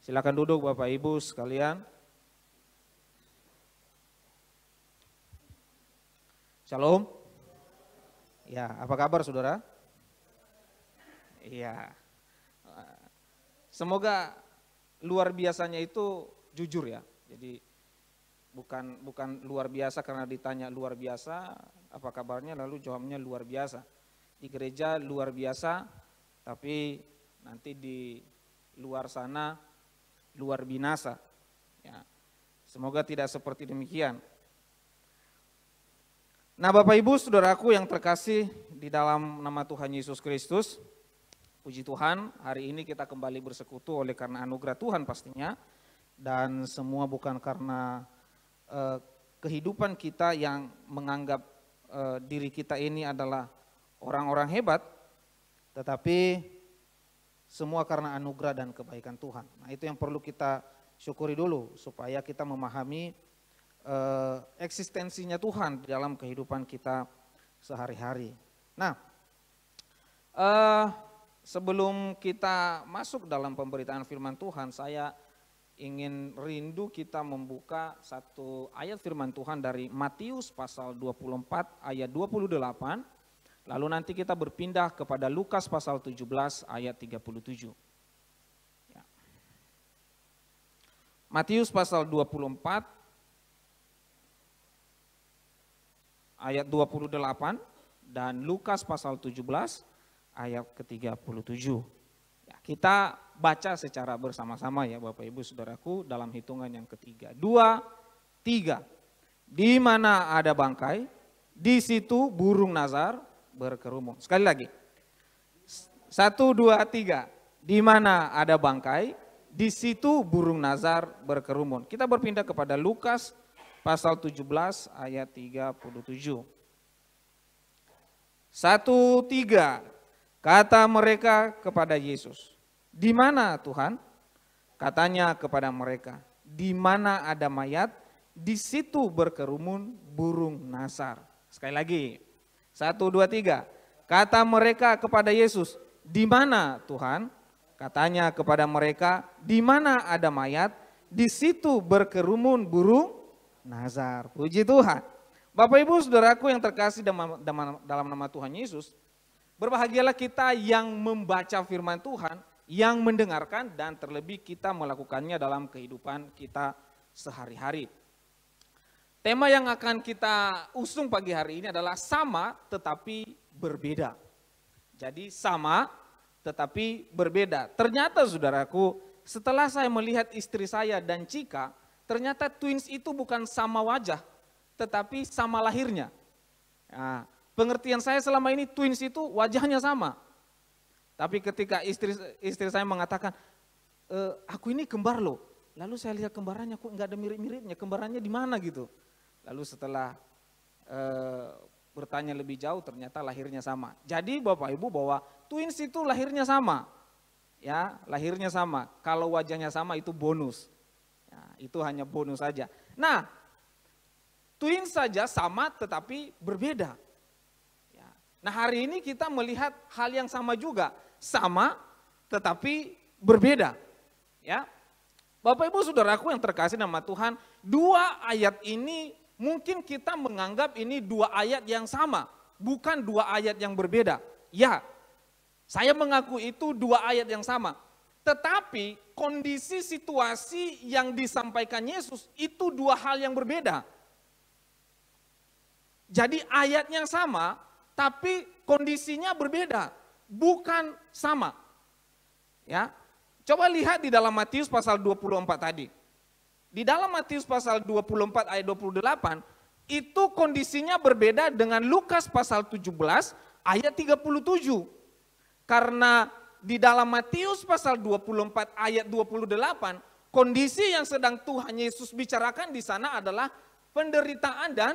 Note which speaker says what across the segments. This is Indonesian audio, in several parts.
Speaker 1: Silakan duduk Bapak Ibu sekalian. Shalom. Ya, apa kabar saudara? Iya. Semoga luar biasanya itu jujur ya. Jadi bukan luar biasa karena ditanya luar biasa, apa kabarnya lalu jawabnya luar biasa. Di gereja luar biasa, tapi nanti di luar sana luar binasa. Ya. Semoga tidak seperti demikian. Nah Bapak Ibu saudaraku yang terkasih di dalam nama Tuhan Yesus Kristus, puji Tuhan hari ini kita kembali bersekutu oleh karena anugerah Tuhan pastinya. Dan semua bukan karena kehidupan kita yang menganggap diri kita ini adalah orang-orang hebat, tetapi semua karena anugerah dan kebaikan Tuhan. Nah itu yang perlu kita syukuri dulu supaya kita memahami eksistensinya Tuhan dalam kehidupan kita sehari-hari. Nah, sebelum kita masuk dalam pemberitaan firman Tuhan, saya ingin rindu kita membuka satu ayat firman Tuhan dari Matius pasal 24 ayat 28, lalu nanti kita berpindah kepada Lukas pasal 17 ayat 37. Ya. Matius pasal 24 ayat 28 dan Lukas pasal 17 ayat ke-37. Ya, kita baca secara bersama-sama ya Bapak Ibu Saudaraku dalam hitungan yang ketiga. 2, 3. Di mana ada bangkai, di situ burung nazar berkerumun. Sekali lagi. 1, 2, 3. Di mana ada bangkai, di situ burung nazar berkerumun. Kita berpindah kepada Lukas pasal 17 ayat 37. 1, 3. Kata mereka kepada Yesus, "Di mana Tuhan?" Katanya kepada mereka, "Di mana ada mayat, di situ berkerumun burung nazar." Sekali lagi. 1, 2, 3. Kata mereka kepada Yesus, "Di mana Tuhan?" Katanya kepada mereka, "Di mana ada mayat, di situ berkerumun burung nazar." Puji Tuhan. Bapak Ibu Saudaraku yang terkasih dalam nama Tuhan Yesus, berbahagialah kita yang membaca firman Tuhan, yang mendengarkan dan terlebih kita melakukannya dalam kehidupan kita sehari-hari. Tema yang akan kita usung pagi hari ini adalah sama tetapi berbeda. Jadi sama tetapi berbeda. Ternyata saudaraku, setelah saya melihat istri saya dan Cika, ternyata twins itu bukan sama wajah, tetapi sama lahirnya. Nah, pengertian saya selama ini twins itu wajahnya sama. Tapi ketika istri saya mengatakan, "Aku ini kembar loh." Lalu saya lihat kembarannya kok enggak ada mirip-miripnya, kembarannya di mana gitu. Lalu setelah bertanya lebih jauh ternyata lahirnya sama. Jadi Bapak Ibu bahwa twins itu lahirnya sama. Ya, lahirnya sama. Kalau wajahnya sama itu bonus. Ya, itu hanya bonus saja. Nah, twins saja sama tetapi berbeda. Ya. Nah hari ini kita melihat hal yang sama juga. Sama tetapi berbeda. Ya. Bapak Ibu Saudaraku yang terkasih nama Tuhan, 2 ayat ini mungkin kita menganggap ini 2 ayat yang sama. Bukan 2 ayat yang berbeda. Ya, saya mengaku itu 2 ayat yang sama. Tetapi kondisi situasi yang disampaikan Yesus itu 2 hal yang berbeda. Jadi ayatnya sama, tapi kondisinya berbeda, bukan sama. Ya, coba lihat di dalam Matius pasal 24 tadi. Di dalam Matius pasal 24 ayat 28, itu kondisinya berbeda dengan Lukas pasal 17 ayat 37. Karena di dalam Matius pasal 24 ayat 28, kondisi yang sedang Tuhan Yesus bicarakan di sana adalah penderitaan dan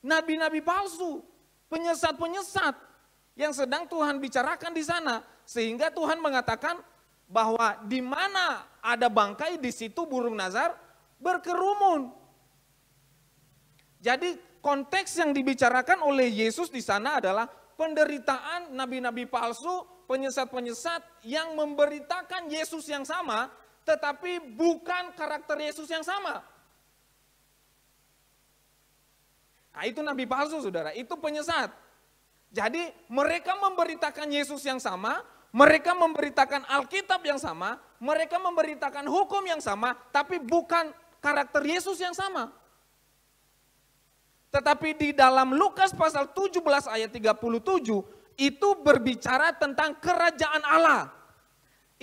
Speaker 1: nabi-nabi palsu, penyesat-penyesat yang sedang Tuhan bicarakan di sana. Sehingga Tuhan mengatakan bahwa di mana ada bangkai di situ burung nazar berkerumun. Jadi konteks yang dibicarakan oleh Yesus di sana adalah penderitaan nabi-nabi palsu, penyesat-penyesat yang memberitakan Yesus yang sama, tetapi bukan karakter Yesus yang sama. Nah, itu nabi palsu, saudara, itu penyesat. Jadi mereka memberitakan Yesus yang sama, mereka memberitakan Alkitab yang sama, mereka memberitakan hukum yang sama, tapi bukan karakter Yesus yang sama. Tetapi di dalam Lukas pasal 17 ayat 37, itu berbicara tentang kerajaan Allah.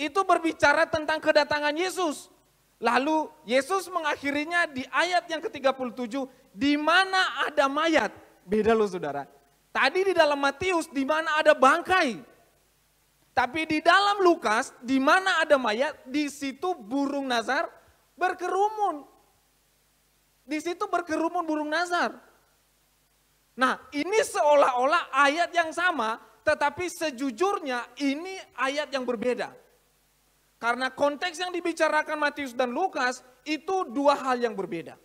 Speaker 1: Itu berbicara tentang kedatangan Yesus. Lalu Yesus mengakhirinya di ayat yang ke-37, di mana ada mayat. Beda loh, saudara. Tadi di dalam Matius di mana ada bangkai. Tapi di dalam Lukas di mana ada mayat, di situ burung nazar berkerumun. Di situ berkerumun burung nazar. Nah, ini seolah-olah ayat yang sama, tetapi sejujurnya ini ayat yang berbeda. Karena konteks yang dibicarakan Matius dan Lukas itu dua hal yang berbeda.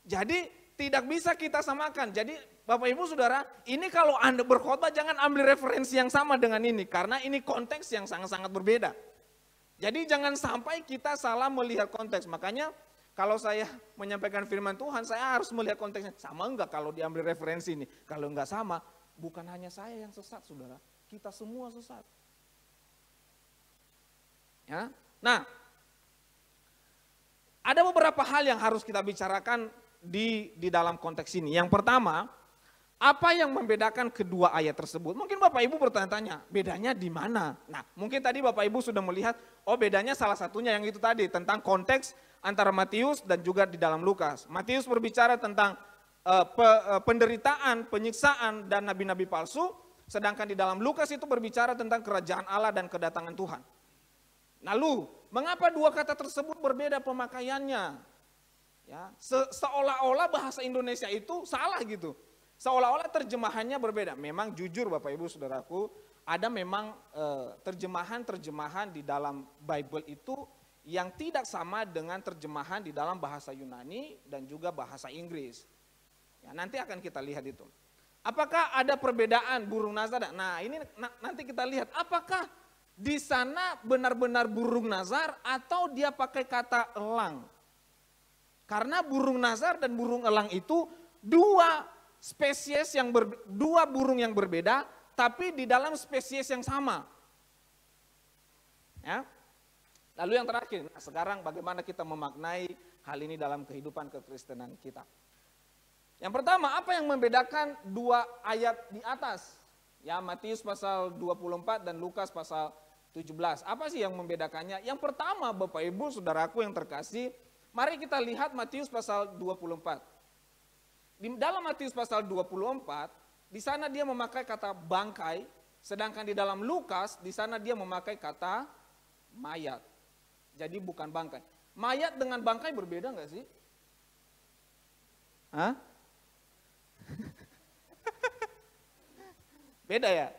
Speaker 1: Jadi tidak bisa kita samakan. Jadi Bapak Ibu Saudara, ini kalau Anda berkhotbah jangan ambil referensi yang sama dengan ini. Karena ini konteks yang sangat-sangat berbeda. Jadi jangan sampai kita salah melihat konteks. Makanya kalau saya menyampaikan firman Tuhan, saya harus melihat konteksnya. Sama enggak kalau diambil referensi ini? Kalau enggak sama, bukan hanya saya yang sesat, saudara. Kita semua sesat. Ya. Nah, ada beberapa hal yang harus kita bicarakan di dalam konteks ini. Yang pertama, apa yang membedakan kedua ayat tersebut? Mungkin Bapak Ibu bertanya-tanya, bedanya di mana? Nah, mungkin tadi Bapak Ibu sudah melihat, oh bedanya salah satunya yang itu tadi, tentang konteks antara Matius dan juga di dalam Lukas. Matius berbicara tentang penderitaan, penyiksaan, dan nabi-nabi palsu, sedangkan di dalam Lukas itu berbicara tentang kerajaan Allah dan kedatangan Tuhan. Lalu, mengapa dua kata tersebut berbeda pemakaiannya? Ya, seolah-olah bahasa Indonesia itu salah gitu. Seolah-olah terjemahannya berbeda. Memang jujur Bapak Ibu Saudaraku, ada memang terjemahan-terjemahan di dalam Bible itu yang tidak sama dengan terjemahan di dalam bahasa Yunani dan juga bahasa Inggris. Ya, nanti akan kita lihat itu. Apakah ada perbedaan burung nazar? Nah, ini nanti kita lihat apakah di sana benar-benar burung nazar atau dia pakai kata elang. Karena burung nazar dan burung elang itu dua spesies dua burung yang berbeda, tapi di dalam spesies yang sama. Ya. Lalu yang terakhir, nah sekarang bagaimana kita memaknai hal ini dalam kehidupan kekristenan kita. Yang pertama, apa yang membedakan dua ayat di atas? Ya, Matius pasal 24 dan Lukas pasal 17. Apa sih yang membedakannya? Yang pertama, Bapak Ibu Saudaraku yang terkasih, mari kita lihat Matius pasal 24. Di dalam Matius pasal 24, di sana dia memakai kata bangkai, sedangkan di dalam Lukas, di sana dia memakai kata mayat. Jadi bukan bangkai. Mayat dengan bangkai berbeda enggak sih? Hah? Beda ya?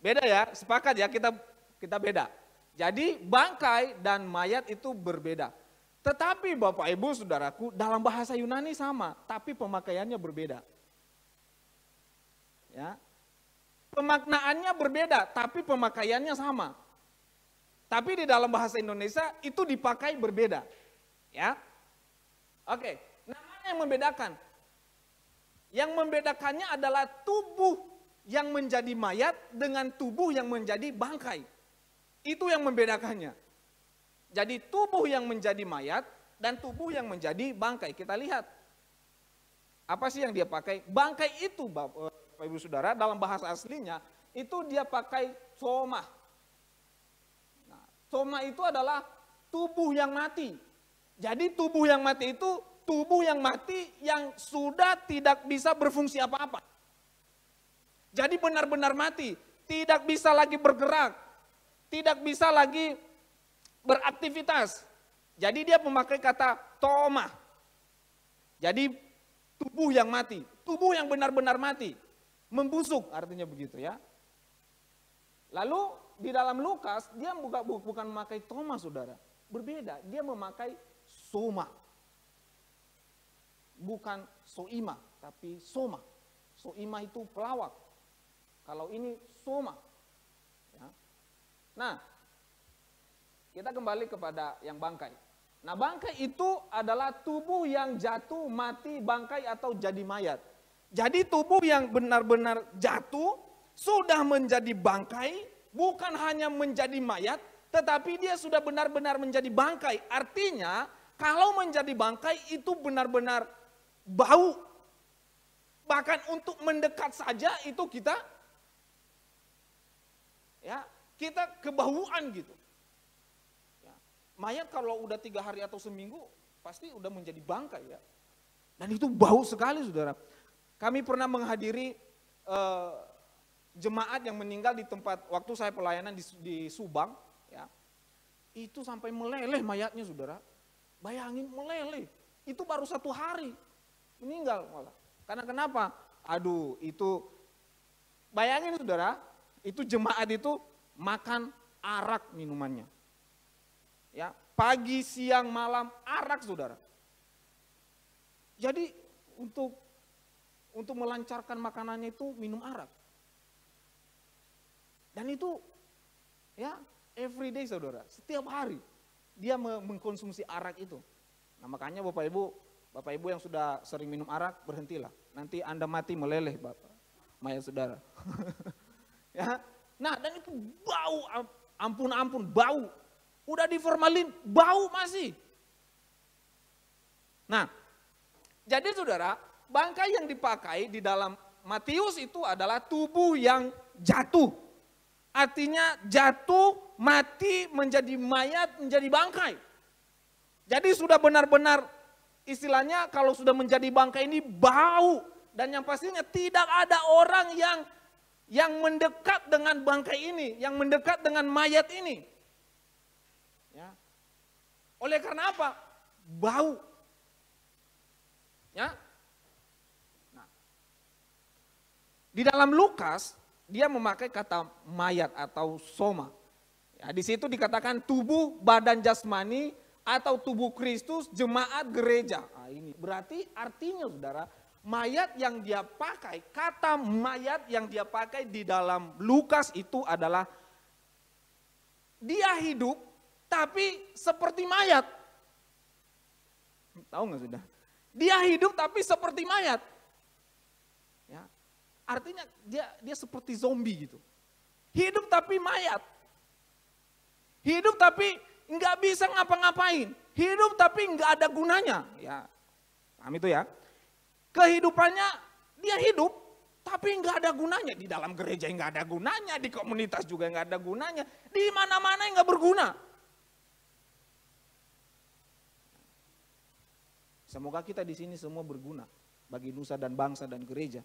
Speaker 1: Beda ya, sepakat ya, kita beda. Jadi bangkai dan mayat itu berbeda. Tetapi Bapak Ibu Saudaraku, dalam bahasa Yunani sama, tapi pemakaiannya berbeda. Ya. Pemaknaannya berbeda, tapi pemakaiannya sama. Tapi di dalam bahasa Indonesia itu dipakai berbeda. Ya. Oke, nah mana yang membedakan? Yang membedakannya adalah tubuh yang menjadi mayat dengan tubuh yang menjadi bangkai. Itu yang membedakannya. Jadi tubuh yang menjadi mayat dan tubuh yang menjadi bangkai. Kita lihat. Apa sih yang dia pakai? Bangkai itu Bapak Ibu Saudara dalam bahasa aslinya itu dia pakai soma. Nah, soma itu adalah tubuh yang mati. Jadi tubuh yang mati itu tubuh yang mati yang sudah tidak bisa berfungsi apa-apa. Jadi benar-benar mati, tidak bisa lagi bergerak, tidak bisa lagi beraktivitas. Jadi dia memakai kata toma. Jadi tubuh yang mati, tubuh yang benar-benar mati, membusuk artinya begitu ya. Lalu di dalam Lukas dia bukan memakai toma saudara, berbeda, dia memakai soma. Bukan soima, tapi soma. Soima itu pelawak. Kalau ini soma. Ya. Nah, Kita kembali kepada yang bangkai. Nah, bangkai itu adalah tubuh yang jatuh, mati, bangkai atau jadi mayat. Jadi tubuh yang benar-benar jatuh, sudah menjadi bangkai, bukan hanya menjadi mayat, tetapi dia sudah benar-benar menjadi bangkai. Artinya, kalau menjadi bangkai itu benar-benar bau. Bahkan untuk mendekat saja itu kita kebauan gitu. Mayat kalau udah 3 hari atau seminggu pasti udah menjadi bangkai ya. Dan itu bau sekali saudara. Kami pernah menghadiri jemaat yang meninggal di tempat waktu saya pelayanan di Subang. Ya. Itu sampai meleleh mayatnya saudara. Bayangin meleleh. Itu baru 1 hari meninggal malah. Karena kenapa? Aduh itu bayangin saudara. Itu jemaat itu makan arak minumannya. Ya, pagi, siang, malam arak saudara. Jadi untuk melancarkan makanannya itu minum arak. Dan itu ya everyday saudara, setiap hari dia mengkonsumsi arak itu. Nah makanya Bapak Ibu yang sudah sering minum arak berhentilah. Nanti Anda mati meleleh Bapak, mayat saudara. Ya, nah dan itu bau, ampun bau. Udah diformalin, bau masih. Nah, jadi saudara, bangkai yang dipakai di dalam Matius itu adalah tubuh yang jatuh. Artinya jatuh, mati, menjadi mayat, menjadi bangkai. Jadi sudah benar-benar istilahnya kalau sudah menjadi bangkai ini bau. Dan yang pastinya tidak ada orang yang mendekat dengan bangkai ini, yang mendekat dengan mayat ini. Ya. Oleh karena apa? Bau. Ya. Nah. Di dalam Lukas dia memakai kata mayat atau soma. Ya, di situ dikatakan tubuh, badan jasmani atau tubuh Kristus, jemaat gereja. Nah, ini berarti artinya saudara, mayat yang dia pakai, kata mayat yang dia pakai di dalam Lukas itu adalah dia hidup tapi seperti mayat. Tahu nggak sudah? Dia hidup tapi seperti mayat. Ya. Artinya dia seperti zombie gitu. Hidup tapi mayat. Hidup tapi nggak bisa ngapa-ngapain. Hidup tapi nggak ada gunanya. Ya, paham itu ya? Kehidupannya dia hidup tapi nggak ada gunanya. Di dalam gereja nggak ada gunanya, di komunitas juga nggak ada gunanya, di mana-mana nggak berguna. Semoga kita di sini semua berguna bagi nusa dan bangsa dan gereja.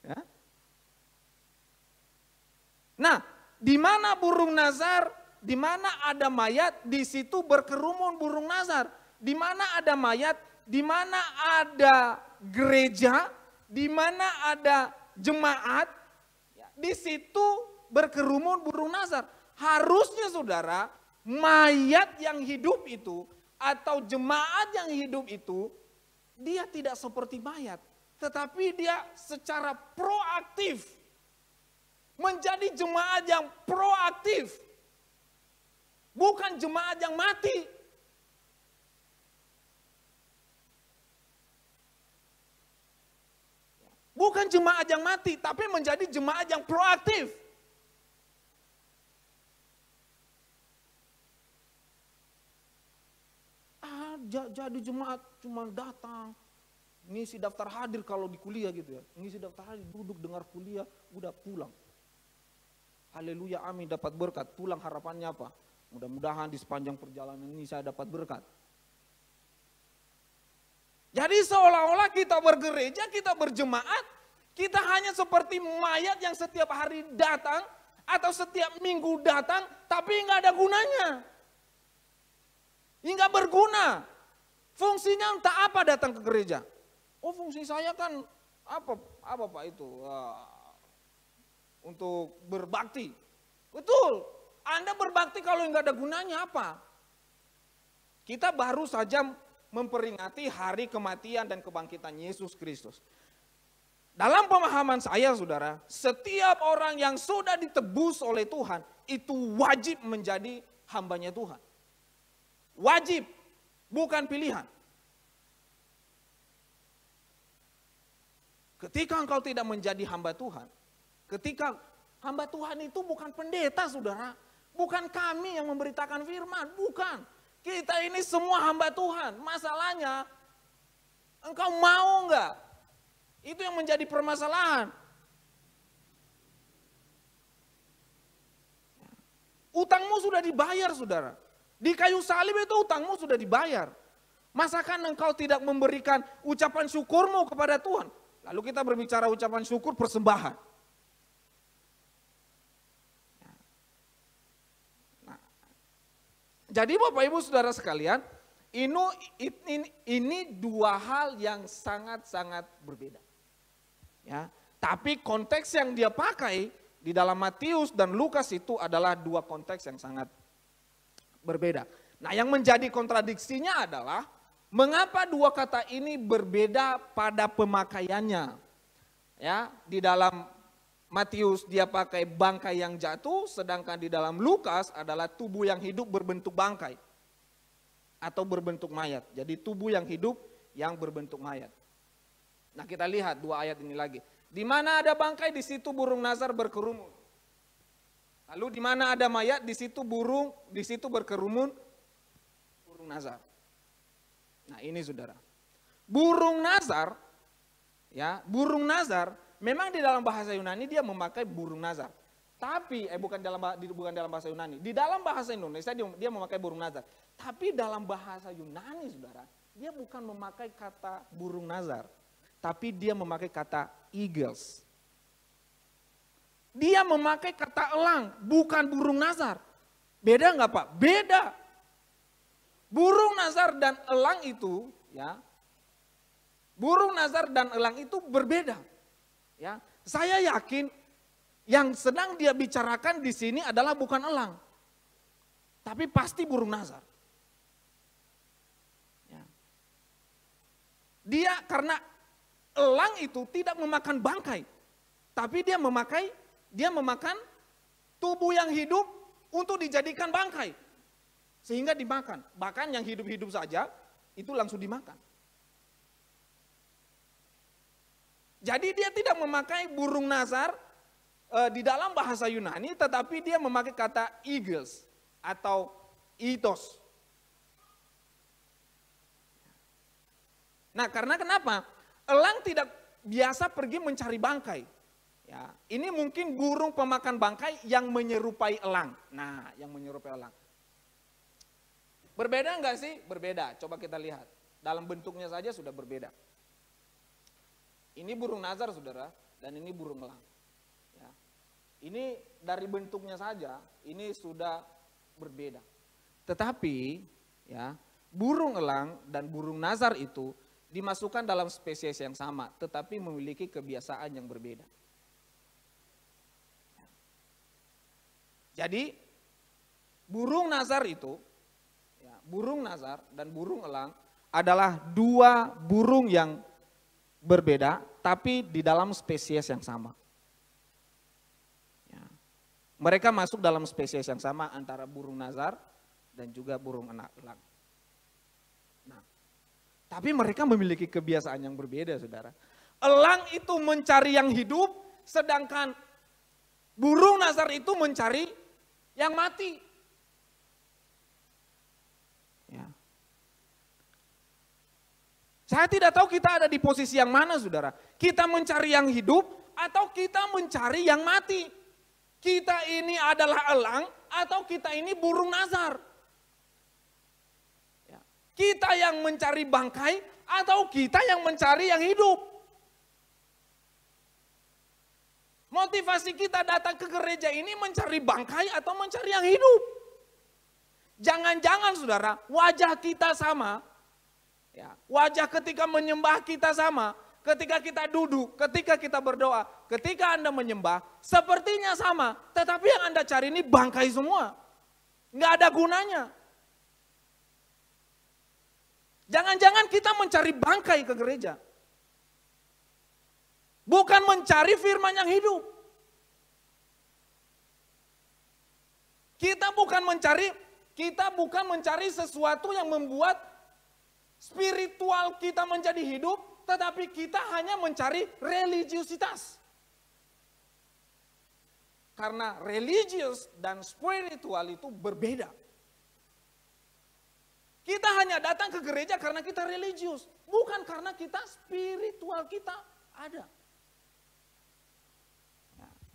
Speaker 1: Ya. Nah, di mana burung nazar, di mana ada mayat, di situ berkerumun burung nazar. Di mana ada mayat, di mana ada gereja, di mana ada jemaat, di situ berkerumun burung nazar. Harusnya saudara, mayat yang hidup itu atau jemaat yang hidup itu, dia tidak seperti mayat, tetapi dia secara proaktif menjadi jemaat yang proaktif, bukan jemaat yang mati. Bukan jemaat yang mati, tapi menjadi jemaat yang proaktif. Jadi jemaat cuma datang, ngisi daftar hadir kalau di kuliah gitu ya. Ngisi daftar hadir, duduk dengar kuliah, udah pulang. Haleluya, amin, dapat berkat. Pulang harapannya apa? Mudah-mudahan di sepanjang perjalanan ini saya dapat berkat. Jadi seolah-olah kita bergereja, kita berjemaat, kita hanya seperti mayat yang setiap hari datang atau setiap minggu datang, tapi nggak ada gunanya. Nggak berguna. Fungsinya entah apa datang ke gereja. Oh, fungsi saya kan apa Pak itu? Untuk berbakti. Betul. Anda berbakti kalau nggak ada gunanya apa? Kita baru saja memperingati hari kematian dan kebangkitan Yesus Kristus. Dalam pemahaman saya saudara, setiap orang yang sudah ditebus oleh Tuhan itu wajib menjadi hambanya Tuhan. Wajib, bukan pilihan. Ketika engkau tidak menjadi hamba Tuhan, ketika hamba Tuhan itu bukan pendeta saudara, bukan kami yang memberitakan firman, bukan. Kita ini semua hamba Tuhan. Masalahnya, engkau mau enggak? Itu yang menjadi permasalahan. Utangmu sudah dibayar saudara. Di kayu salib itu utangmu sudah dibayar. Masakan engkau tidak memberikan ucapan syukurmu kepada Tuhan? Lalu kita berbicara ucapan syukur persembahan. Nah, jadi Bapak Ibu Saudara sekalian, ini dua hal yang sangat-sangat berbeda. Ya, tapi konteks yang dia pakai di dalam Matius dan Lukas itu adalah dua konteks yang sangat berbeda. Nah, yang menjadi kontradiksinya adalah mengapa dua kata ini berbeda pada pemakaiannya. Ya, di dalam Matius dia pakai bangkai yang jatuh, sedangkan di dalam Lukas adalah tubuh yang hidup berbentuk bangkai atau berbentuk mayat. Jadi tubuh yang hidup yang berbentuk mayat. Nah, kita lihat dua ayat ini lagi. Di mana ada bangkai, di situ burung nazar berkerumun. Lalu di mana ada mayat, di situ berkerumun burung nazar. Nah, ini saudara. Burung nazar, ya, burung nazar memang di dalam bahasa Yunani dia memakai burung nazar. Tapi bukan dalam bahasa Yunani. Di dalam bahasa Indonesia dia memakai burung nazar. Tapi dalam bahasa Yunani saudara, dia bukan memakai kata burung nazar. Tapi dia memakai kata eagles. Dia memakai kata elang, bukan burung nazar. Beda enggak Pak? Beda. Burung nazar dan elang itu, ya, burung nazar dan elang itu berbeda. Ya, saya yakin yang sedang dia bicarakan di sini adalah bukan elang, tapi pasti burung nazar. Ya. Dia karena elang itu tidak memakan bangkai, tapi dia memakan tubuh yang hidup untuk dijadikan bangkai. Sehingga dimakan, bahkan yang hidup-hidup saja itu langsung dimakan. Jadi dia tidak memakai burung nazar di dalam bahasa Yunani, tetapi dia memakai kata eagles atau ethos. Nah, karena kenapa? Elang tidak biasa pergi mencari bangkai. Ya, ini mungkin burung pemakan bangkai yang menyerupai elang. Nah, yang menyerupai elang. Berbeda enggak sih? Berbeda. Coba kita lihat. Dalam bentuknya saja sudah berbeda. Ini burung nazar saudara, dan ini burung elang. Ya. Ini dari bentuknya saja, ini sudah berbeda. Tetapi, ya, burung elang dan burung nazar itu dimasukkan dalam spesies yang sama, tetapi memiliki kebiasaan yang berbeda. Jadi, burung nazar itu, burung nazar dan burung elang adalah dua burung yang berbeda, tapi di dalam spesies yang sama. Ya. Mereka masuk dalam spesies yang sama antara burung nazar dan juga burung elang. Nah, tapi mereka memiliki kebiasaan yang berbeda, saudara. Elang itu mencari yang hidup, sedangkan burung nazar itu mencari yang mati. Ya. Saya tidak tahu kita ada di posisi yang mana saudara. Kita mencari yang hidup atau kita mencari yang mati. Kita ini adalah elang atau kita ini burung nazar. Ya. Kita yang mencari bangkai atau kita yang mencari yang hidup. Motivasi kita datang ke gereja ini mencari bangkai atau mencari yang hidup. Jangan-jangan saudara, wajah kita sama, ya, wajah ketika menyembah kita sama, ketika kita duduk, ketika kita berdoa, ketika Anda menyembah, sepertinya sama, tetapi yang Anda cari ini bangkai semua, nggak ada gunanya. Jangan-jangan kita mencari bangkai ke gereja. Bukan mencari firman yang hidup. Kita bukan mencari sesuatu yang membuat spiritual kita menjadi hidup, tetapi kita hanya mencari religiusitas. Karena religius dan spiritual itu berbeda. Kita hanya datang ke gereja karena kita religius, bukan karena kita spiritual kita ada.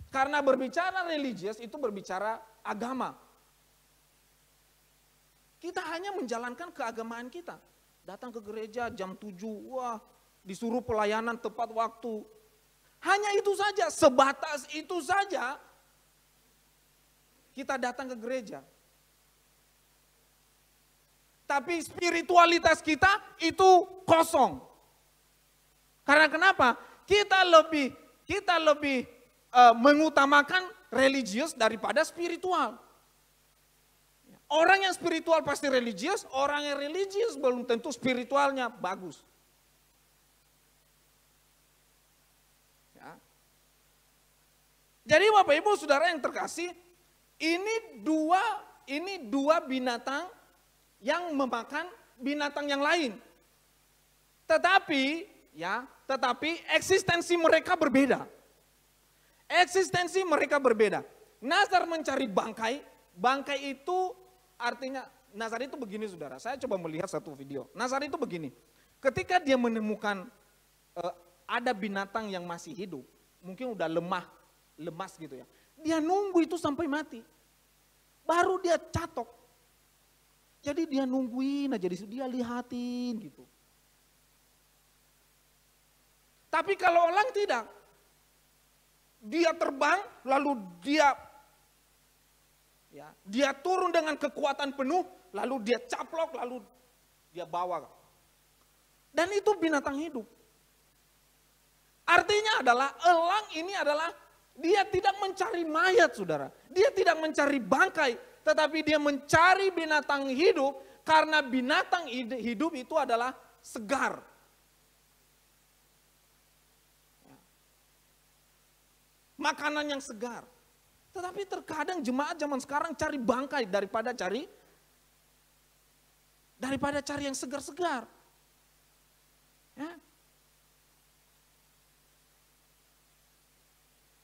Speaker 1: Karena berbicara religius itu berbicara agama. Kita hanya menjalankan keagamaan kita. Datang ke gereja jam 7, wah disuruh pelayanan tepat waktu. Hanya itu saja, sebatas itu saja kita datang ke gereja. Tapi spiritualitas kita itu kosong. Karena kenapa? Kita lebih mengutamakan religius daripada spiritual. Orang yang spiritual pasti religius, orang yang religius belum tentu spiritualnya bagus. Ya. Jadi Bapak Ibu Saudara yang terkasih, ini dua binatang yang memakan binatang yang lain. Tetapi eksistensi mereka berbeda. Eksistensi mereka berbeda. Nazar mencari bangkai itu artinya, Nazar itu begini saudara, saya coba melihat satu video. Nazar itu begini, ketika dia menemukan ada binatang yang masih hidup, mungkin udah lemas gitu ya. Dia nunggu itu sampai mati, baru dia catok. Jadi dia nungguin aja, dia lihatin gitu. Tapi kalau elang tidak, dia terbang lalu dia turun dengan kekuatan penuh, lalu dia caplok, lalu dia bawa. Dan itu binatang hidup. Artinya adalah elang ini adalah dia tidak mencari mayat saudara. Dia tidak mencari bangkai, tetapi dia mencari binatang hidup karena binatang hidup itu adalah segar. Makanan yang segar. Tetapi terkadang jemaat zaman sekarang cari bangkai daripada cari yang segar-segar. Ya.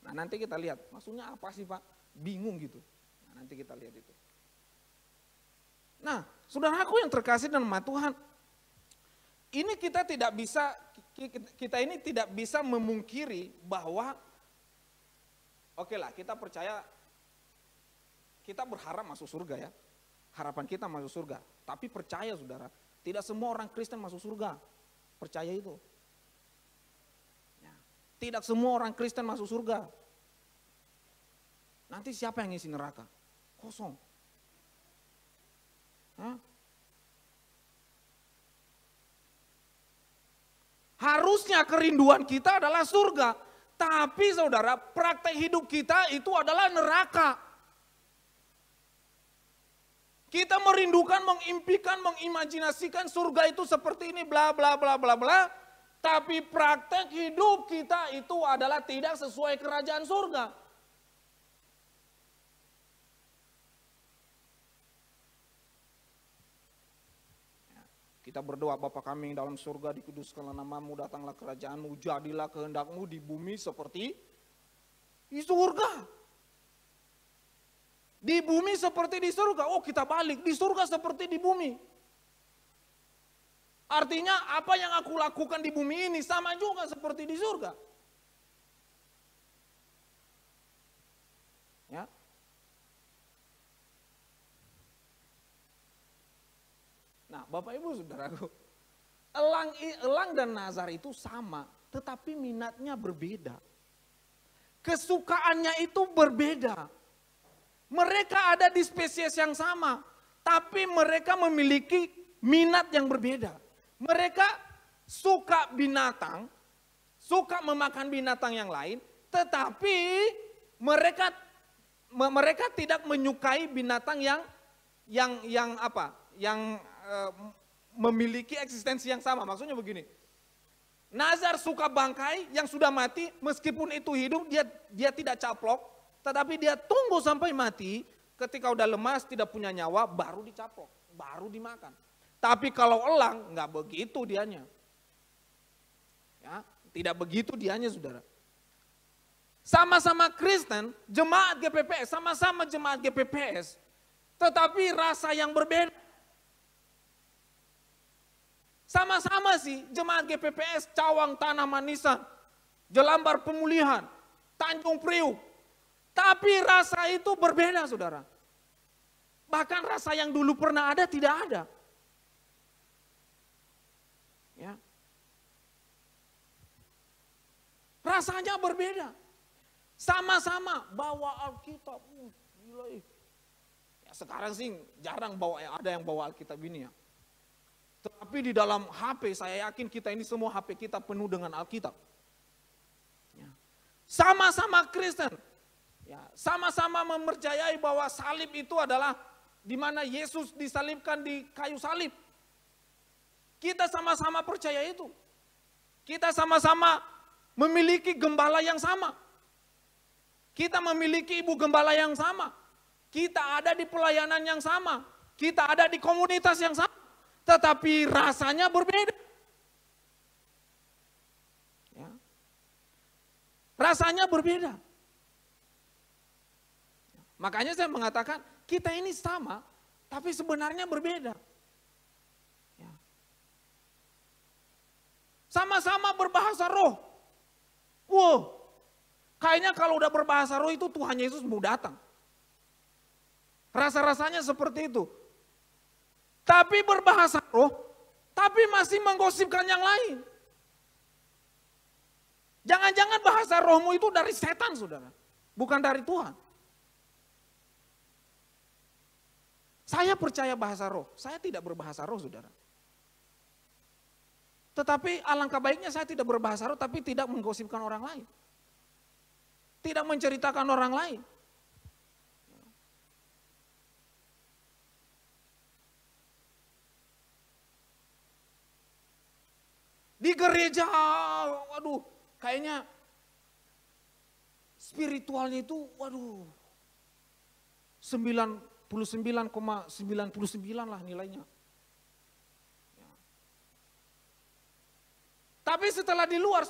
Speaker 1: Nah nanti kita lihat, maksudnya apa sih Pak? Bingung gitu. Nah, nanti kita lihat itu. Nah, saudaraku yang terkasih dalam nama Tuhan, ini kita ini tidak bisa memungkiri bahwa oke lah, kita percaya, kita berharap masuk surga ya. Harapan kita masuk surga. Tapi percaya saudara, tidak semua orang Kristen masuk surga. Percaya itu. Ya. Tidak semua orang Kristen masuk surga. Nanti siapa yang ngisi neraka? Kosong. Hah? Harusnya kerinduan kita adalah surga. Tapi saudara, praktek hidup kita itu adalah neraka. Kita merindukan, mengimpikan, mengimajinasikan surga itu seperti ini, bla bla bla bla bla. Tapi praktek hidup kita itu adalah tidak sesuai kerajaan surga. Kita berdoa, Bapa kami yang dalam surga, dikuduskanlah namamu, datanglah kerajaanmu, jadilah kehendakmu di bumi seperti di surga. Di bumi seperti di surga, oh kita balik, di surga seperti di bumi. Artinya apa yang aku lakukan di bumi ini sama juga seperti di surga. Ya. Nah Bapak Ibu Saudaraku, elang dan nazar itu sama, tetapi minatnya berbeda. Kesukaannya itu berbeda. Mereka ada di spesies yang sama, tapi mereka memiliki minat yang berbeda. Mereka suka binatang, suka memakan binatang yang lain, tetapi mereka tidak menyukai binatang yang memiliki eksistensi yang sama. Maksudnya begini, Nazar suka bangkai yang sudah mati, meskipun itu hidup dia tidak caplok, tetapi dia tunggu sampai mati, ketika udah lemas tidak punya nyawa baru dicaplok, baru dimakan. Tapi kalau elang nggak begitu dianya. Ya, tidak begitu dianya saudara. Sama-sama Kristen, jemaat GPPS, sama-sama jemaat GPPS, tetapi rasa yang berbeda. Sama-sama sih jemaat GPPS Cawang Tanah Manisan, Jelambar Pemulihan, Tanjung Priuk. Tapi rasa itu berbeda saudara. Bahkan rasa yang dulu pernah ada tidak ada. Ya. Rasanya berbeda. Sama-sama bawa Alkitab. Gila. Ya, sekarang sih jarang ada yang bawa Alkitab ini ya. Tapi di dalam HP saya yakin kita ini semua HP kita penuh dengan Alkitab. Ya. Sama-sama Kristen. Ya, sama-sama mempercayai bahwa salib itu adalah di mana Yesus disalibkan di kayu salib. Kita sama-sama percaya itu. Kita sama-sama memiliki gembala yang sama. Kita memiliki ibu gembala yang sama. Kita ada di pelayanan yang sama. Kita ada di komunitas yang sama. Tetapi rasanya berbeda. Ya. Rasanya berbeda. Makanya saya mengatakan kita ini sama, tapi sebenarnya berbeda. Ya. Sama-sama berbahasa roh. Wow, kayaknya kalau udah berbahasa roh itu Tuhan Yesus mau datang. Rasa-rasanya seperti itu. Tapi berbahasa roh, tapi masih menggosipkan yang lain. Jangan-jangan bahasa rohmu itu dari setan saudara, bukan dari Tuhan. Saya percaya bahasa roh, saya tidak berbahasa roh saudara. Tetapi alangkah baiknya saya tidak berbahasa roh tapi tidak menggosipkan orang lain. Tidak menceritakan orang lain. Di gereja, waduh, kayaknya spiritualnya itu, waduh, 99,99 lah nilainya. Ya. Tapi setelah di luar,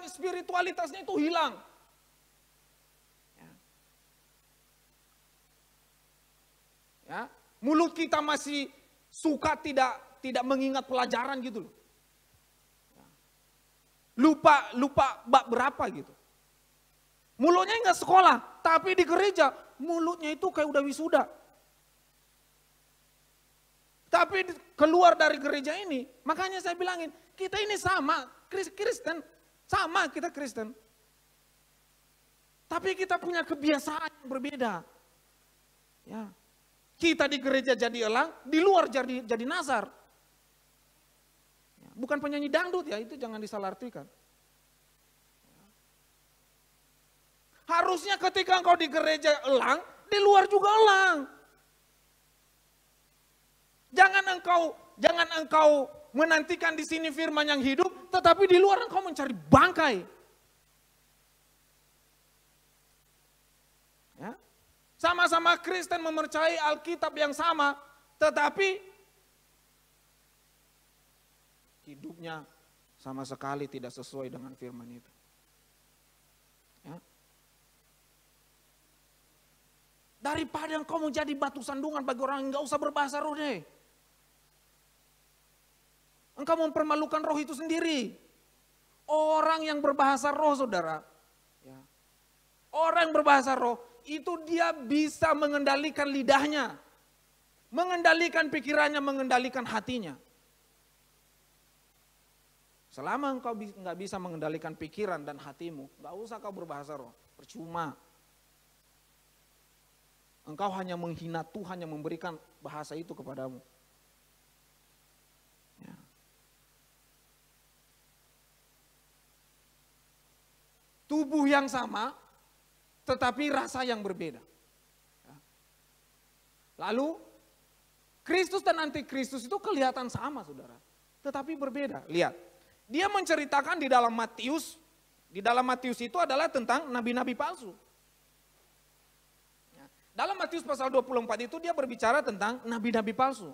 Speaker 1: spiritualitasnya itu hilang. Ya. Ya. Mulut kita masih suka tidak mengingat pelajaran gitu loh. Lupa bab berapa gitu. Mulutnya enggak sekolah, tapi di gereja mulutnya itu kayak udah wisuda. Tapi keluar dari gereja ini, makanya saya bilangin, kita ini sama, Kristen, sama kita Kristen. Tapi kita punya kebiasaan yang berbeda. Ya. Kita di gereja jadi elang, di luar jadi Nazar. Bukan penyanyi dangdut ya, itu jangan disalahartikan. Harusnya ketika engkau di gereja elang, di luar juga elang. Jangan engkau menantikan di sini firman yang hidup, tetapi di luar engkau mencari bangkai. Ya. Sama-sama Kristen mempercayai Alkitab yang sama, tetapi hidupnya sama sekali tidak sesuai dengan firman itu. Ya. Daripada engkau menjadi batu sandungan bagi orang, enggak usah berbahasa roh deh. Engkau mempermalukan roh itu sendiri. Orang yang berbahasa roh saudara, ya. Orang yang berbahasa roh itu dia bisa mengendalikan lidahnya, mengendalikan pikirannya, mengendalikan hatinya. Selama engkau nggak bisa mengendalikan pikiran dan hatimu, nggak usah kau berbahasa roh, percuma. Engkau hanya menghina Tuhan yang memberikan bahasa itu kepadamu. Ya. Tubuh yang sama, tetapi rasa yang berbeda. Ya. Lalu, Kristus dan antikristus itu kelihatan sama saudara, tetapi berbeda. Lihat. Dia menceritakan di dalam Matius itu adalah tentang nabi-nabi palsu. Dalam Matius pasal 24 itu dia berbicara tentang nabi-nabi palsu.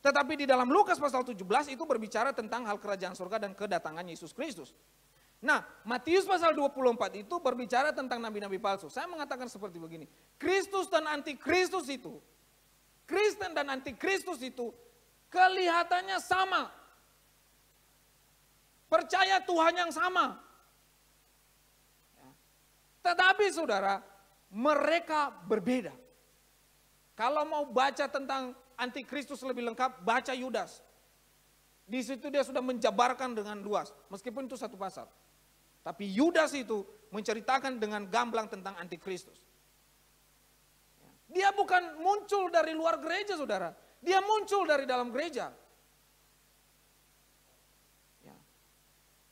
Speaker 1: Tetapi di dalam Lukas pasal 17 itu berbicara tentang hal kerajaan surga dan kedatangan Yesus Kristus. Nah, Matius pasal 24 itu berbicara tentang nabi-nabi palsu. Saya mengatakan seperti begini, Kristus dan antikristus itu, Kristen dan antikristus itu kelihatannya sama. Percaya Tuhan yang sama. Tetapi saudara, mereka berbeda. Kalau mau baca tentang antikristus lebih lengkap, baca Yudas. Di situ dia sudah menjabarkan dengan luas, meskipun itu satu pasal. Tapi Yudas itu menceritakan dengan gamblang tentang antikristus. Dia bukan muncul dari luar gereja, saudara. Dia muncul dari dalam gereja.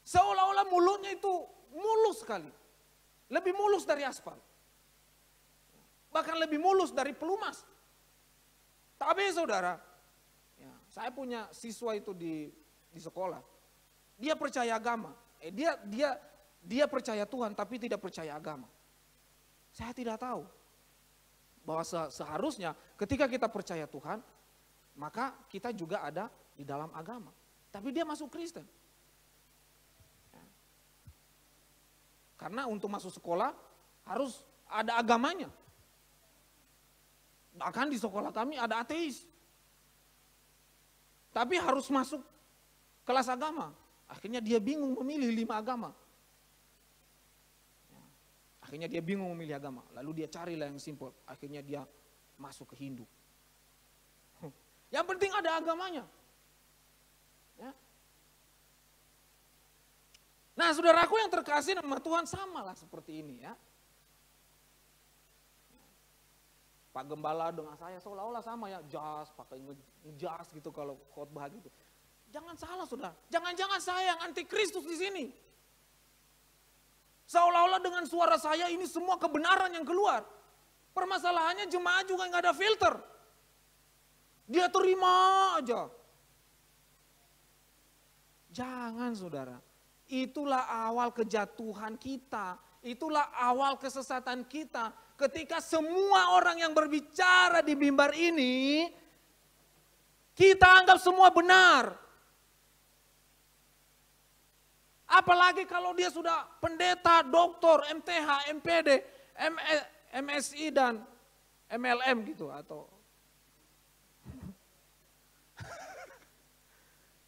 Speaker 1: Seolah-olah mulutnya itu mulus sekali. Lebih mulus dari aspal. Bahkan lebih mulus dari pelumas. Tapi saudara, saya punya siswa itu di sekolah. Dia percaya agama. Dia percaya Tuhan tapi tidak percaya agama. Saya tidak tahu bahwa seharusnya ketika kita percaya Tuhan, maka kita juga ada di dalam agama. Tapi dia masuk Kristen. Karena untuk masuk sekolah harus ada agamanya. Bahkan di sekolah kami ada ateis. Tapi harus masuk kelas agama. Akhirnya dia bingung memilih 5 agama. Akhirnya dia bingung memilih agama. Lalu dia carilah yang simpel. Akhirnya dia masuk ke Hindu. Yang penting ada agamanya. Ya. Nah, saudaraku yang terkasih sama Tuhan samalah seperti ini ya. Pak Gembala dengan saya seolah-olah sama ya, jas, pakai ngejas gitu kalau khotbah gitu. Jangan salah saudara, jangan-jangan saya yang antikristus di sini. Seolah-olah dengan suara saya ini semua kebenaran yang keluar. Permasalahannya jemaat juga nggak ada filter. Dia terima aja. Jangan saudara, itulah awal kejatuhan kita. Itulah awal kesesatan kita ketika semua orang yang berbicara di mimbar ini kita anggap semua benar. Apalagi kalau dia sudah pendeta, doktor, MTH, MPD, MSI dan MLM gitu atau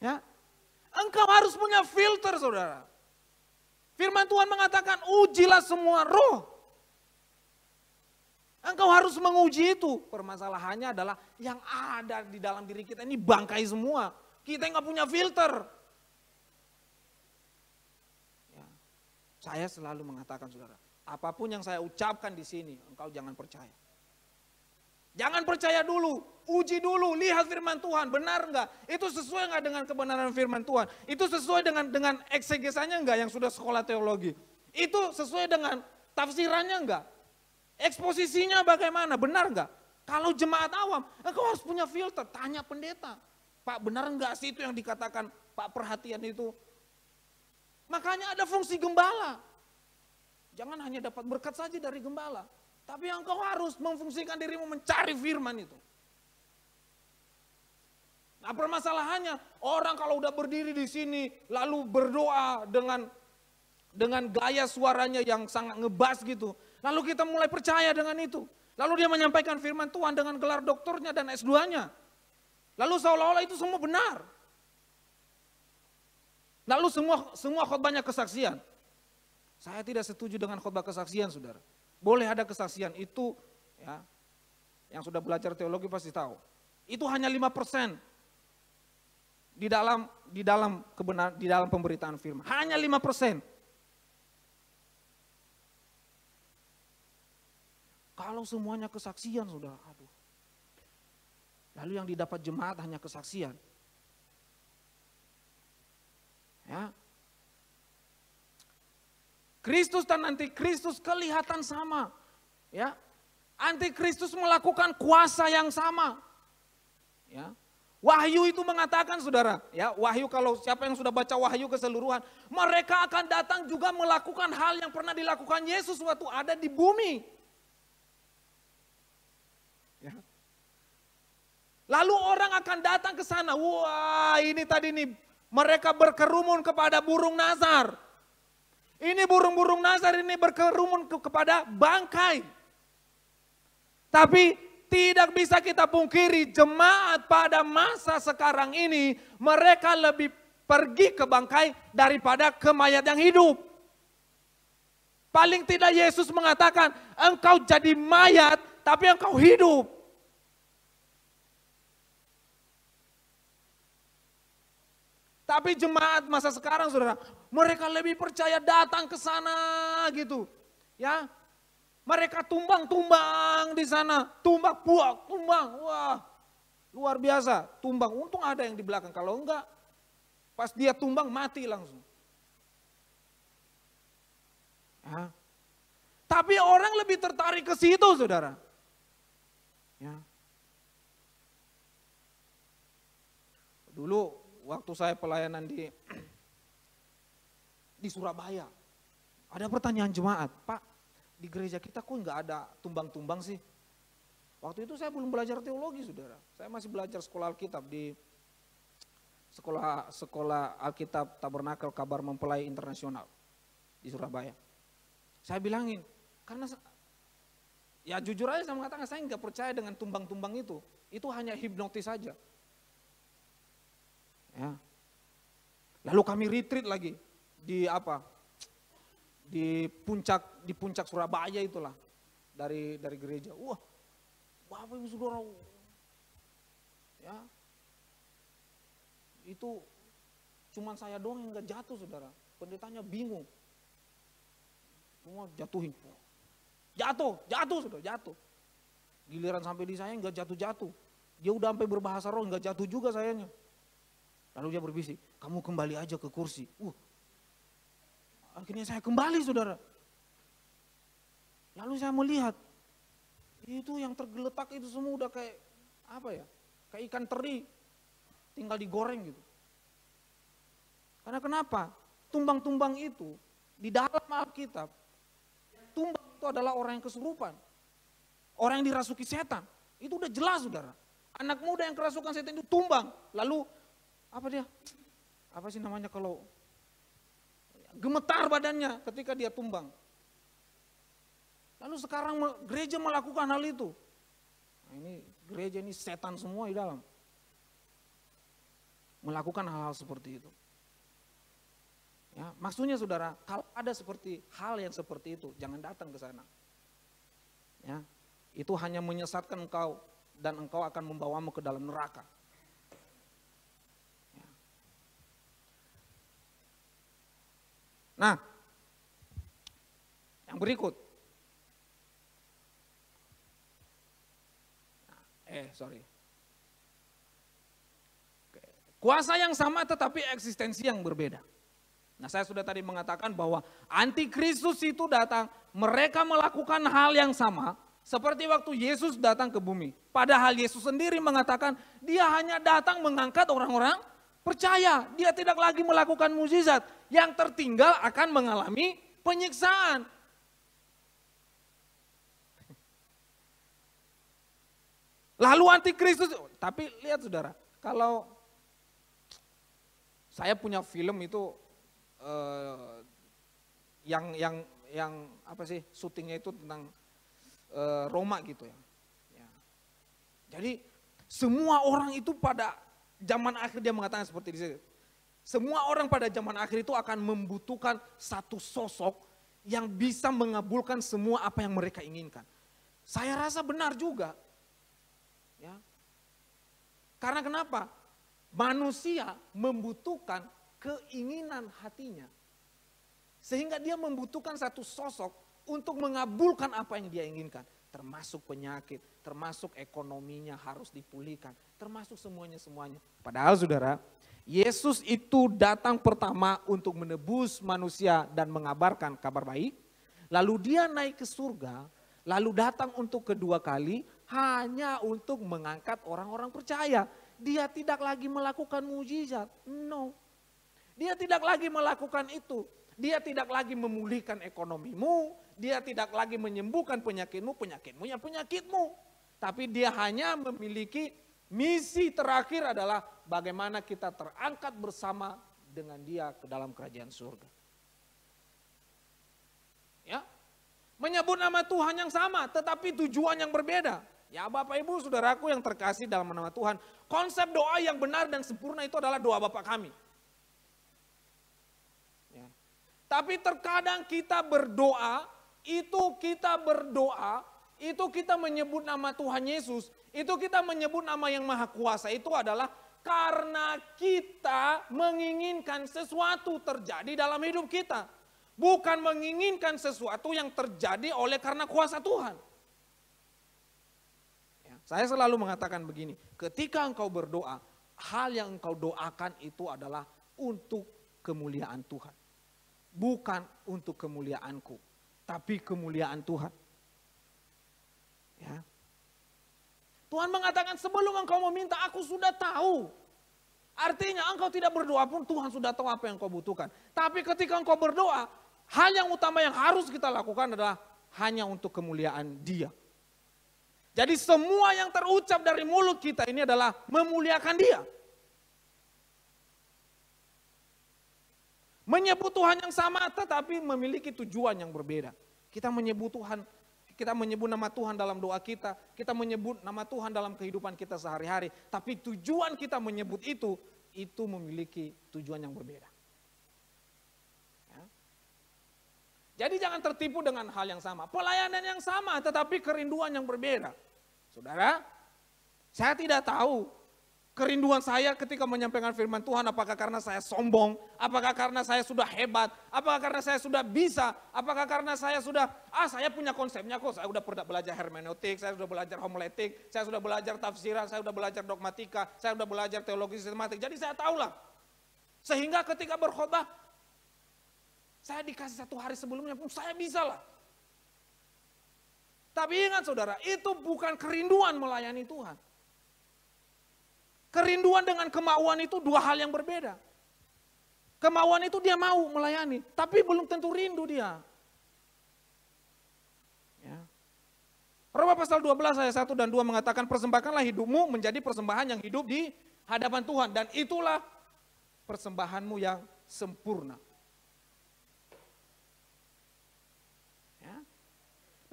Speaker 1: ya. Engkau harus punya filter saudara. Firman Tuhan mengatakan ujilah semua roh. Engkau harus menguji itu. Permasalahannya adalah yang ada di dalam diri kita ini bangkai semua. Kita nggak punya filter. Ya. Saya selalu mengatakan saudara, apapun yang saya ucapkan di sini, engkau jangan percaya. Jangan percaya dulu, uji dulu, lihat firman Tuhan, benar enggak? Itu sesuai enggak dengan kebenaran firman Tuhan? Itu sesuai dengan eksegesanya enggak yang sudah sekolah teologi? Itu sesuai dengan tafsirannya enggak? Eksposisinya bagaimana, benar enggak? Kalau jemaat awam, engkau harus punya filter, tanya pendeta. Pak benar enggak sih itu yang dikatakan Pak perhatian itu? Makanya ada fungsi gembala. Jangan hanya dapat berkat saja dari gembala. Tapi engkau harus memfungsikan dirimu mencari firman itu. Nah permasalahannya orang kalau udah berdiri di sini lalu berdoa dengan gaya suaranya yang sangat ngebas gitu. Lalu kita mulai percaya dengan itu. Lalu dia menyampaikan firman Tuhan dengan gelar doktornya dan S2-nya. Lalu seolah-olah itu semua benar. Lalu semua khotbahnya kesaksian. Saya tidak setuju dengan khotbah kesaksian saudara. Boleh ada kesaksian itu ya, yang sudah belajar teologi pasti tahu. Itu hanya 5% di dalam pemberitaan firman. Hanya 5%. Kalau semuanya kesaksian saudara, aduh. Lalu yang didapat jemaat hanya kesaksian. Ya. Kristus dan antikristus kelihatan sama. Ya. Antikristus melakukan kuasa yang sama. Ya. Wahyu itu mengatakan saudara, ya Wahyu kalau siapa yang sudah baca Wahyu keseluruhan, mereka akan datang juga melakukan hal yang pernah dilakukan Yesus waktu ada di bumi. Ya. Lalu orang akan datang ke sana, wah ini tadi nih mereka berkerumun kepada burung nazar. Ini burung-burung nazar ini berkerumun kepada bangkai. Tapi tidak bisa kita pungkiri jemaat pada masa sekarang ini mereka lebih pergi ke bangkai daripada ke mayat yang hidup. Paling tidak Yesus mengatakan engkau jadi mayat tapi engkau hidup. Tapi jemaat masa sekarang saudara, mereka lebih percaya datang ke sana gitu. Ya, mereka tumbang-tumbang di sana, tumbang, buak, tumbang, wah luar biasa, tumbang. Untung ada yang di belakang, kalau enggak pas dia tumbang mati langsung. Ya. Tapi orang lebih tertarik ke situ saudara. Ya. Dulu waktu saya pelayanan di Surabaya, ada pertanyaan jemaat, Pak, di gereja kita kok nggak ada tumbang-tumbang sih? Waktu itu saya belum belajar teologi saudara, saya masih belajar sekolah Alkitab di sekolah Alkitab Tabernakel Kabar Mempelai Internasional di Surabaya. Saya bilangin, karena ya jujur aja saya mengatakan saya nggak percaya dengan tumbang-tumbang itu hanya hipnotis saja. Ya. Lalu kami retreat lagi di puncak Surabaya itulah dari gereja. Wah, Bapak Ibu Saudara, ya itu cuman saya doang yang nggak jatuh saudara. Pendetanya bingung, semua jatuhin, jatuh saudara, jatuh. Giliran sampai di saya nggak jatuh. Dia udah sampai berbahasa roh nggak jatuh juga sayanya. Lalu dia berbisik, kamu kembali aja ke kursi. Akhirnya saya kembali saudara. Lalu saya melihat, itu yang tergeletak itu semua udah kayak kayak ikan teri, tinggal digoreng gitu. Karena kenapa? Tumbang-tumbang itu, di dalam Alkitab, tumbang itu adalah orang yang kesurupan. Orang yang dirasuki setan, itu udah jelas saudara. Anak muda yang kerasukan setan itu tumbang, lalu apa sih namanya kalau gemetar badannya ketika dia tumbang. Lalu sekarang gereja melakukan hal itu. Nah, ini gereja ini setan semua di dalam. Melakukan hal-hal seperti itu. Ya, maksudnya saudara, kalau ada hal yang seperti itu, jangan datang ke sana. Ya, itu hanya menyesatkan engkau dan engkau akan membawamu ke dalam neraka. Nah, yang berikut. Kuasa yang sama tetapi eksistensi yang berbeda. Nah, saya sudah tadi mengatakan bahwa antikristus itu datang, mereka melakukan hal yang sama seperti waktu Yesus datang ke bumi. Padahal Yesus sendiri mengatakan dia hanya datang mengangkat orang-orang percaya. Dia tidak lagi melakukan mukjizat. Yang tertinggal akan mengalami penyiksaan. Lalu antikristus, tapi lihat saudara, kalau saya punya film itu yang syutingnya itu tentang Roma gitu ya. Jadi semua orang itu pada zaman akhir dia mengatakan seperti ini. Semua orang pada zaman akhir itu akan membutuhkan satu sosok yang bisa mengabulkan semua apa yang mereka inginkan. Saya rasa benar juga. Ya. Karena kenapa? Manusia membutuhkan keinginan hatinya. Sehingga dia membutuhkan satu sosok untuk mengabulkan apa yang dia inginkan. Termasuk penyakit, termasuk ekonominya harus dipulihkan, termasuk semuanya. Padahal saudara, Yesus itu datang pertama untuk menebus manusia dan mengabarkan kabar baik. Lalu dia naik ke surga, lalu datang untuk kedua kali hanya untuk mengangkat orang-orang percaya. dia tidak lagi melakukan mujizat. No. Dia tidak lagi melakukan itu. Dia tidak lagi memulihkan ekonomimu, dia tidak lagi menyembuhkan penyakitmu ya penyakitmu. Tapi dia hanya memiliki misi terakhir adalah bagaimana kita terangkat bersama dengan dia ke dalam kerajaan surga. Ya, menyebut nama Tuhan yang sama tetapi tujuan yang berbeda. Ya Bapak Ibu Saudaraku yang terkasih dalam nama Tuhan, konsep doa yang benar dan sempurna itu adalah doa Bapa kami. Tapi terkadang kita berdoa, itu kita menyebut nama Tuhan Yesus, itu kita menyebut nama yang Maha Kuasa, itu adalah karena kita menginginkan sesuatu terjadi dalam hidup kita. Bukan menginginkan sesuatu yang terjadi oleh karena kuasa Tuhan. Ya, saya selalu mengatakan begini, ketika engkau berdoa, hal yang engkau doakan itu adalah untuk kemuliaan Tuhan. Bukan untuk kemuliaanku, tapi kemuliaan Tuhan. Ya. Tuhan mengatakan sebelum engkau meminta aku sudah tahu. Artinya engkau tidak berdoa pun Tuhan sudah tahu apa yang engkau butuhkan. Tapi ketika engkau berdoa, hal yang utama yang harus kita lakukan adalah hanya untuk kemuliaan Dia. Jadi semua yang terucap dari mulut kita ini adalah memuliakan Dia. Menyebut Tuhan yang sama tetapi memiliki tujuan yang berbeda. Kita menyebut Tuhan, kita menyebut nama Tuhan dalam doa kita menyebut nama Tuhan dalam kehidupan kita sehari-hari. Tapi tujuan kita menyebut itu memiliki tujuan yang berbeda. Ya. Jadi jangan tertipu dengan hal yang sama. Pelayanan yang sama tetapi kerinduan yang berbeda. Saudara, saya tidak tahu kerinduan saya ketika menyampaikan firman Tuhan, apakah karena saya sombong, apakah karena saya sudah hebat, apakah karena saya sudah bisa, apakah karena saya sudah, saya punya konsepnya kok, saya sudah pernah belajar hermeneutik, saya sudah belajar homiletik, saya sudah belajar tafsiran, saya sudah belajar dogmatika, saya sudah belajar teologi sistematik, jadi saya tahulah. Sehingga ketika berkhotbah, saya dikasih 1 hari sebelumnya pun saya bisa lah. Tapi ingat saudara, itu bukan kerinduan melayani Tuhan. Kerinduan dengan kemauan itu 2 hal yang berbeda. Kemauan itu dia mau melayani, tapi belum tentu rindu dia. Ya. Roma pasal 12 ayat 1 dan 2 mengatakan persembahkanlah hidupmu menjadi persembahan yang hidup di hadapan Tuhan. Dan itulah persembahanmu yang sempurna.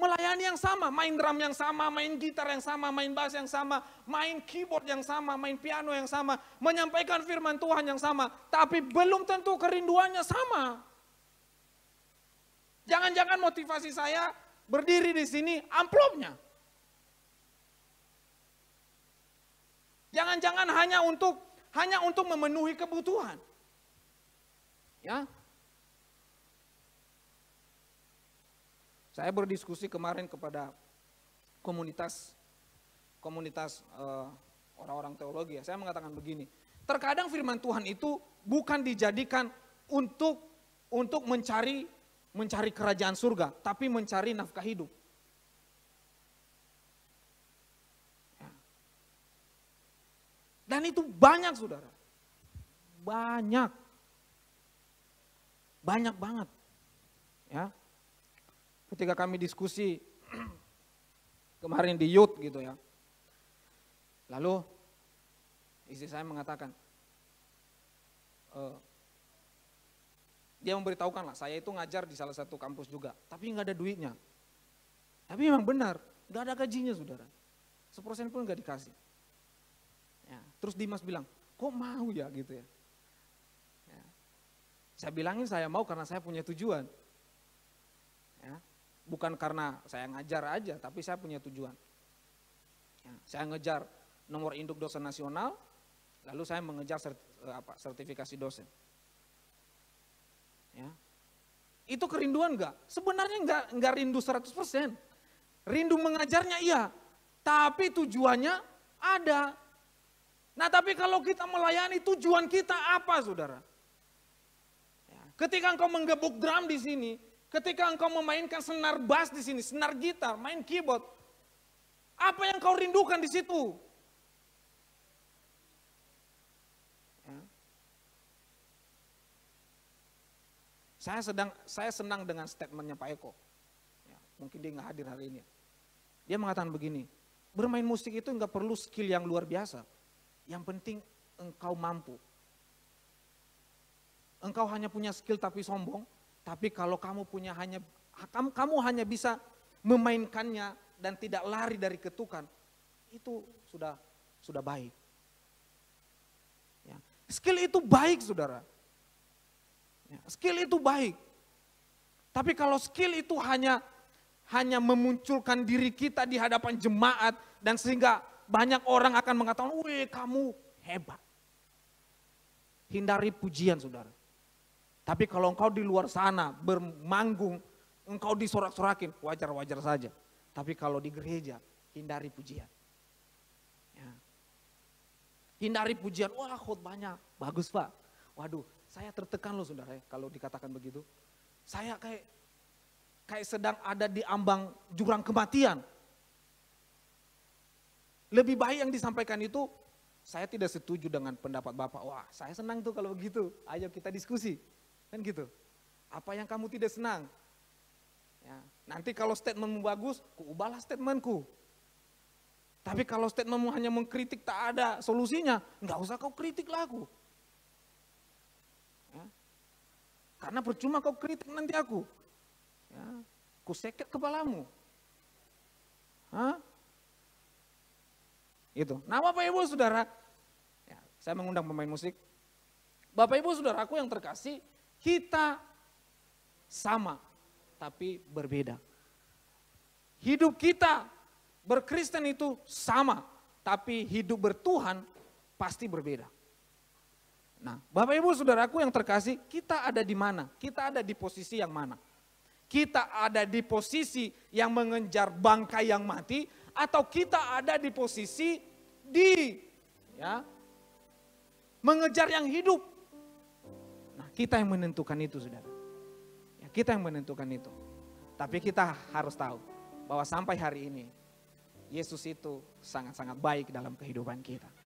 Speaker 1: Melayani yang sama, main drum yang sama, main gitar yang sama, main bass yang sama, main keyboard yang sama, main piano yang sama, menyampaikan firman Tuhan yang sama, tapi belum tentu kerinduannya sama. Jangan-jangan motivasi saya berdiri di sini amplopnya. Jangan-jangan hanya untuk memenuhi kebutuhan. Ya. Saya berdiskusi kemarin kepada komunitas orang-orang teologi. Saya mengatakan begini, terkadang firman Tuhan itu bukan dijadikan untuk mencari kerajaan surga, tapi mencari nafkah hidup. Dan itu banyak saudara, banyak banget, ya. Ketika kami diskusi kemarin di youth gitu ya. Lalu istri saya mengatakan, dia memberitahukan lah, saya itu ngajar di salah satu kampus juga, tapi nggak ada duitnya. Tapi memang benar, nggak ada gajinya saudara. 1% pun nggak dikasih. Ya, terus Dimas bilang, kok mau ya gitu ya. Saya bilangin saya mau karena saya punya tujuan. Ya. Bukan karena saya ngajar aja, tapi saya punya tujuan. Ya, saya ngejar nomor induk dosen nasional, lalu saya mengejar sertifikasi dosen. Ya. Itu kerinduan enggak? Sebenarnya enggak rindu 100%. Rindu mengajarnya iya, tapi tujuannya ada. Nah tapi kalau kita melayani, tujuan kita apa saudara? Ya. Ketika engkau menggebuk drum di sini, ketika engkau memainkan senar bass di sini, senar gitar, main keyboard, apa yang kau rindukan di situ? Saya senang dengan statementnya Pak Eko. Ya, mungkin dia nggak hadir hari ini. Dia mengatakan begini, bermain musik itu nggak perlu skill yang luar biasa. Yang penting engkau mampu. Engkau hanya punya skill tapi sombong, tapi kalau kamu hanya bisa memainkannya dan tidak lari dari ketukan, itu sudah baik. Ya. Skill itu baik, saudara. Ya, skill itu baik. Tapi kalau skill itu hanya memunculkan diri kita di hadapan jemaat dan sehingga banyak orang akan mengatakan, "Wih, kamu hebat." Hindari pujian, saudara. Tapi kalau engkau di luar sana bermanggung, engkau disorak-sorakin, wajar-wajar saja. Tapi kalau di gereja, hindari pujian. Ya. Hindari pujian, wah khotbahnya bagus Pak. Waduh, saya tertekan loh saudara kalau dikatakan begitu. Saya kayak sedang ada di ambang jurang kematian. Lebih baik yang disampaikan itu, saya tidak setuju dengan pendapat Bapak. Wah, saya senang tuh kalau begitu. Ayo kita diskusi. Kan gitu. Apa yang kamu tidak senang? Ya, nanti kalau statementmu bagus, ubahlah statementku. Tapi kalau statementmu hanya mengkritik tak ada solusinya, nggak usah kau kritik lah aku. Ya. Karena percuma kau kritik nanti aku. Ya, ku seket kepalamu. Hah? Itu. Nah Bapak Ibu Saudara, ya, saya mengundang pemain musik. Bapak Ibu Saudaraku yang terkasih, kita sama tapi berbeda. Hidup kita berkristen itu sama, tapi hidup bertuhan pasti berbeda. Nah, Bapak Ibu Saudaraku yang terkasih, kita ada di mana? Kita ada di posisi yang mana? Kita ada di posisi yang mengejar bangkai yang mati, atau kita ada di posisi mengejar yang hidup? Nah, kita yang menentukan itu, saudara. Ya, kita yang menentukan itu. Tapi kita harus tahu bahwa sampai hari ini Yesus itu sangat-sangat baik dalam kehidupan kita.